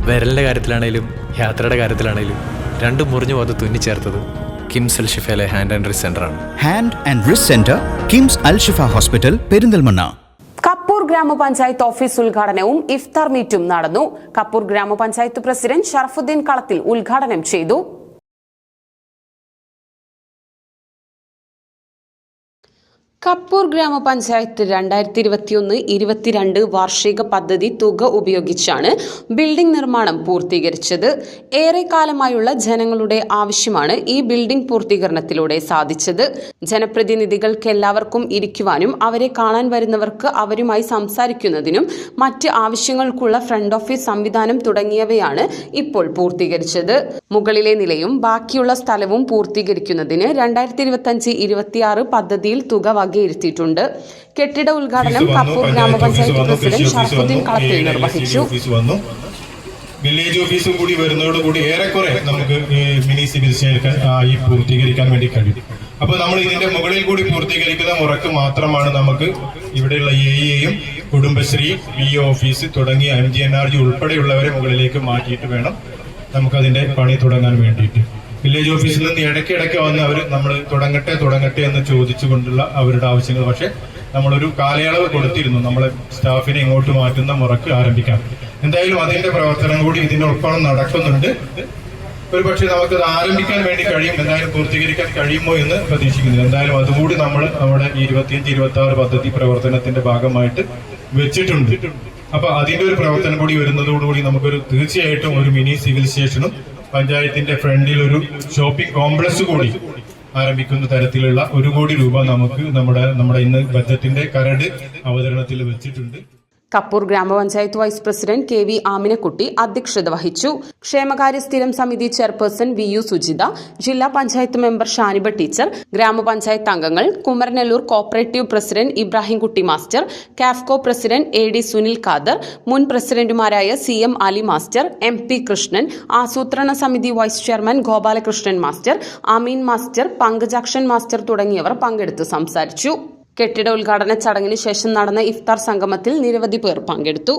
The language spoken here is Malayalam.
വിരലിൻ്റെ കാര്യത്തിലാണേലും യാത്രയുടെ കാര്യത്തിലാണേലും രണ്ടും മുറിഞ്ഞു പോകാതെ തുന്നിച്ചേർത്തത് കിംസ് അൽ ഷിഫയിലെ ഹാൻഡ് ആൻഡ് റിസ്റ്റ് സെൻ്ററാണ്. Hand and wrist centre, KIMS Al Shifa hospital, Perinthalmanna. Kappur ഗ്രാമപഞ്ചായത്ത് ഓഫീസ് ഉദ്ഘാടനവും ഇഫ്താർ മീറ്റും നടന്നു. കപ്പൂർ ഗ്രാമപഞ്ചായത്ത് പ്രസിഡന്റ് ഷറഫുദ്ദീൻ കളത്തിൽ ഉദ്ഘാടനം ചെയ്തു. കപ്പൂർ ഗ്രാമപഞ്ചായത്ത് 2021-22 വാർഷിക പദ്ധതി തുക ഉപയോഗിച്ചാണ് ബിൽഡിംഗ് നിർമ്മാണം പൂർത്തീകരിച്ചത്. ഏറെക്കാലമായുള്ള ജനങ്ങളുടെ ആവശ്യമാണ് ഈ ബിൽഡിംഗ് പൂർത്തീകരണത്തിലൂടെ സാധിച്ചത്. ജനപ്രതിനിധികൾക്ക് എല്ലാവർക്കും ഇരിക്കുവാനും അവരെ കാണാൻ വരുന്നവർക്ക് അവരുമായി സംസാരിക്കുന്നതിനും മറ്റ് ആവശ്യങ്ങൾക്കുള്ള ഫ്രണ്ട് ഓഫീസ് സംവിധാനം തുടങ്ങിയവയാണ് ഇപ്പോൾ പൂർത്തീകരിച്ചത്. മുകളിലെ നിലയും ബാക്കിയുള്ള സ്ഥലവും പൂർത്തീകരിക്കുന്നതിന് 2025-26 പദ്ധതിയിൽ തുക വകയിരുത്തിയിട്ടുണ്ട്. കെട്ടിട ഉദ്ഘാടനം കപ്പൂർ ഗ്രാമപഞ്ചായത്ത് പ്രസിഡന്റ് ഷറഫുദ്ദീൻ കളത്തിൽ നിർവഹിച്ചു. വില്ലേജ് ഓഫീസും കൂടി വരുന്നതോടുകൂടി ഏറെക്കുറെ നമുക്ക് മിനി സിവിൽ സ്റ്റേഷൻ പൂർത്തീകരിക്കാൻ വേണ്ടി കഴിയും. അപ്പൊ നമ്മൾ ഇതിന്റെ മുകളിൽ കൂടി പൂർത്തീകരിക്കുന്ന മുറക്ക് മാത്രമാണ് നമുക്ക് ഇവിടെയുള്ള എയും കുടുംബശ്രീ, PO ഓഫീസ് തുടങ്ങിയ MGNRG ഉൾപ്പെടെയുള്ളവരെ മുകളിലേക്ക് മാറ്റിയിട്ട് വേണം നമുക്കതിന്റെ പണി തുടങ്ങാൻ വേണ്ടിയിട്ട്. വില്ലേജ് ഓഫീസിൽ നിന്ന് ഇടയ്ക്കിടയ്ക്ക് വന്ന് അവർ നമ്മൾ തുടങ്ങട്ടെ എന്ന് ചോദിച്ചുകൊണ്ടുള്ള അവരുടെ ആവശ്യങ്ങൾ, പക്ഷെ നമ്മളൊരു കാലയളവ് കൊടുത്തിരുന്നു നമ്മളെ സ്റ്റാഫിനെ ഇങ്ങോട്ട് മാറ്റുന്ന മുറക്ക് ആരംഭിക്കാം. എന്തായാലും അതിന്റെ പ്രവർത്തനം കൂടി ഇതിനൊപ്പം നടക്കുന്നുണ്ട്. ഒരു പക്ഷേ നമുക്കത് ആരംഭിക്കാൻ വേണ്ടി കഴിയും, എന്തായാലും പൂർത്തീകരിക്കാൻ കഴിയുമോ എന്ന് പ്രതീക്ഷിക്കുന്നില്ല. എന്തായാലും അതുകൂടി നമ്മൾ നമ്മുടെ 25-26 പദ്ധതി പ്രവർത്തനത്തിന്റെ ഭാഗമായിട്ട് വെച്ചിട്ടുണ്ട്. അപ്പൊ അതിന്റെ ഒരു പ്രവർത്തനം കൂടി വരുന്നതോടുകൂടി നമുക്കൊരു തീർച്ചയായിട്ടും ഒരു മിനി സിവിൽ സ്റ്റേഷനും പഞ്ചായത്തിന്റെ ഫ്രണ്ടിൽ ഒരു ഷോപ്പിംഗ് കോംപ്ലക്സ് കൂടി ആരംഭിക്കുന്ന തരത്തിലുള്ള 1 കോടി രൂപ നമുക്ക് നമ്മുടെ ഇന്ന് ബജറ്റിന്റെ കരട് അവതരണത്തിൽ വെച്ചിട്ടുണ്ട്. കപ്പൂർ ഗ്രാമപഞ്ചായത്ത് വൈസ് പ്രസിഡന്റ് KV ആമിനക്കുട്ടി അധ്യക്ഷത വഹിച്ചു. ക്ഷേമകാര്യ സ്ഥിരം സമിതി ചെയർപേഴ്സൺ VU സുജിത, ജില്ലാ പഞ്ചായത്ത് മെമ്പർ ഷാനിബ ടീച്ചർ, ഗ്രാമപഞ്ചായത്ത് അംഗങ്ങൾ, Kumaranellur cooperative president Ibrahimkutty master, Kafco president AD Sunil Khader, മുൻ പ്രസിഡന്റുമാരായ CM Ali master, MP Krishnan, ആസൂത്രണ സമിതി vice chairman Gopalakrishnan master, Ameen master, Pankajakshan master തുടങ്ങിയവർ പങ്കെടുത്ത് സംസാരിച്ചു. കെട്ടിട ഉദ്ഘാടന ചടങ്ങിന് ശേഷം നടന്ന ഇഫ്താർ സംഗമത്തിൽ നിരവധി പേർ പങ്കെടുത്തു.